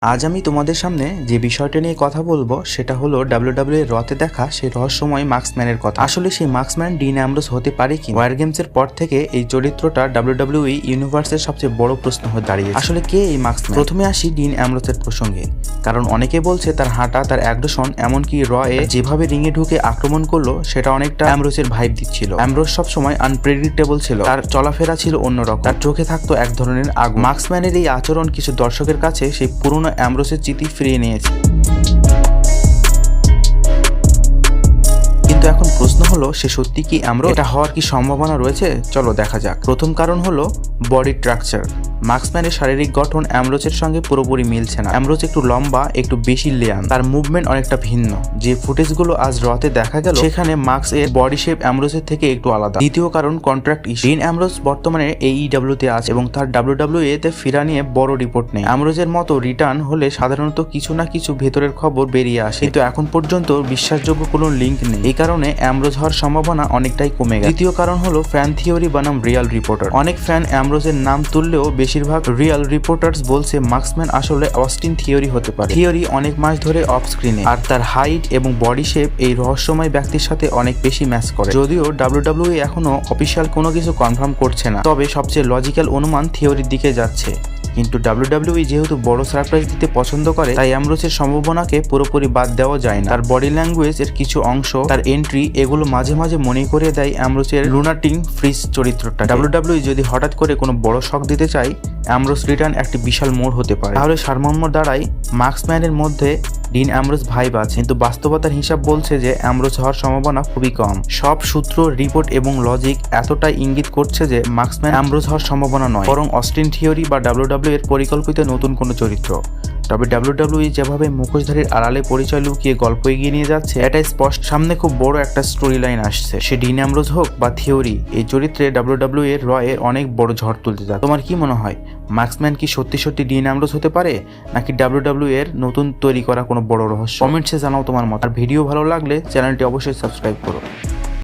আজ আমি তোমাদের সামনে যে বিষয়টা নিয়ে কথা বলবো সেটা হলো ডাব্লিউডাব্লিউ রতে দেখা সেই রহস্যময় মার্কসম্যানের কথা। আসলে সেই মার্কসম্যান ডিন অ্যামব্রোস হতে পারে কি? ওয়ার গেমসের পর থেকে এই চরিত্রটা ডাব্লিউডাব্লিউ ইউনিভার্সের সবচেয়ে বড় প্রশ্ন হয়ে দাঁড়িয়েছে। আসলে কে এই মার্কসম্যান? প্রথমে আসি ডিন অ্যামব্রোসের প্রসঙ্গে, কারণ অনেকে বলছে তার হাঁটা, তার অ্যাগ্রেশন, এমনকি রয়ে যেভাবে রিংয়ে ঢুকে আক্রমণ করলো সেটা অনেকটা অ্যামব্রোসের ভাইব দিচ্ছিল। অ্যামব্রোস সবসময় আনপ্রেডিক্টেবল ছিল, তার চলাফেরা ছিল অন্যরকম, তার চোখে থাকতো এক ধরনের আগুন। মার্কসম্যানের এই আচরণ কিছু দর্শকের কাছে সেই পুরনো অ্যামব্রোসের স্মৃতি ফিরিয়ে নিয়েছে। কিন্তু এখন প্রশ্ন হলো, সে সত্যি কি অ্যামব্রোস? এটা হওয়ার কি সম্ভাবনা রয়েছে? চলো দেখা যাক। প্রথম কারণ হলো বডি স্ট্রাকচার। মার্কসম্যানের শারীরিক গঠন অ্যামব্রোসের সঙ্গে পুরোপুরি মিলছে না। অ্যামব্রোস একটু লম্বা, একটু বেশি লেয়ান, তার মুভমেন্ট অনেকটা ভিন্ন। যে ফুটেজগুলো আজ রতে দেখা গেল সেখানে মার্কস এর বডি শেপ অ্যামব্রোসের থেকে একটু আলাদা। দ্বিতীয় কারণ কন্ট্রাক্ট ইস্যু। ডিন অ্যামব্রোস বর্তমানে AEW তে আছে এবং তার WWE তে ফেরা নিয়ে বড় রিপোর্ট নেই। অ্যামব্রোসের মতো রিটার্ন হলে সাধারণত কিছু না কিছু ভেতরের খবর বেরিয়ে আসে, কিন্তু এখন পর্যন্ত বিশ্বাসযোগ্য কোনো লিঙ্ক নেই। এই কারণে অ্যামব্রোস হওয়ার সম্ভাবনা অনেকটাই কমে গেছে। তৃতীয় কারণ হলো ফ্যান থিওরি বনাম রিয়াল রিপোর্টার। অনেক ফ্যান অ্যামব্রোসের নাম তুললেও বেশিরভাগ রিয়াল রিপোর্টার্স বলছে মার্কসম্যান আসলে অস্টিন থিওরি হতে পারে। থিওরি অনেক মাস ধরে অফ স্ক্রিনে, আর তার হাইট এবং বডি শেপ এই রহস্যময় ব্যক্তির সাথে অনেক বেশি ম্যাচ করে। যদিও WWE এখনো অফিসিয়াল কোনো কিছু কনফার্ম করছে না, তবে সবচেয়ে লজিক্যাল অনুমান থিওরির দিকে যাচ্ছে। কিন্তু WWE যেহেতু বড় সারপ্রাইজ দিতে পছন্দ করে, তাই অ্যামব্রোসের সম্ভাবনাকে পুরোপুরি বাদ দেওয়া যায় না। তার বডি ল্যাঙ্গুয়েজ এর কিছু অংশ, তার এন্ট্রি, এগুলো মাঝে মাঝে মনে করিয়ে দেয় অ্যামব্রোসের লুনাটিং ফ্রিজ চরিত্রটা। WWE যদি হঠাৎ করে কোনো বড় শক দিতে চায়, অ্যামব্রোস রিটার্ন একটি বিশাল মোড় হতে পারে। তাহলে সারমর্ম দাঁড়ায় মার্কসম্যানের মধ্যে ডিন অ্যামব্রোস ভাইব আছে, কিন্তু বাস্তবতার হিসাব বলছে যে অ্যামব্রোস হওয়ার সম্ভাবনা খুবই কম। সব সূত্র, রিপোর্ট এবং লজিক এতটাই ইঙ্গিত করছে যে মার্কসম্যান অ্যামব্রোস হওয়ার সম্ভাবনা নয়, বরং অস্টিন থিওরি বা WWE এর পরিকল্পিত নতুন কোনো চরিত্র। তবে WWE যেভাবে মুখোশধারীর আড়ালে পরিচয় লুকিয়ে গল্প এগিয়ে নিয়ে যাচ্ছে, এটাই স্পষ্ট সামনে খুব বড় একটা স্টোরি লাইন আসছে। সে ডিন অ্যামব্রোস হোক বা থিওরি, এই চরিত্রে WWE এর রয়ে অনেক বড় ঝড় তুলতে যাচ্ছে। তোমার কি মনে হয়, মার্কসম্যান কি সত্যি সত্যি ডিন অ্যামব্রোস হতে পারে, নাকি WWE এর নতুন তৈরি করা কোনো বড় রহস্য? কমেন্টসে জানাও তোমার মত। আর ভিডিও ভালো লাগলে চ্যানেলটি অবশ্যই সাবস্ক্রাইব করো।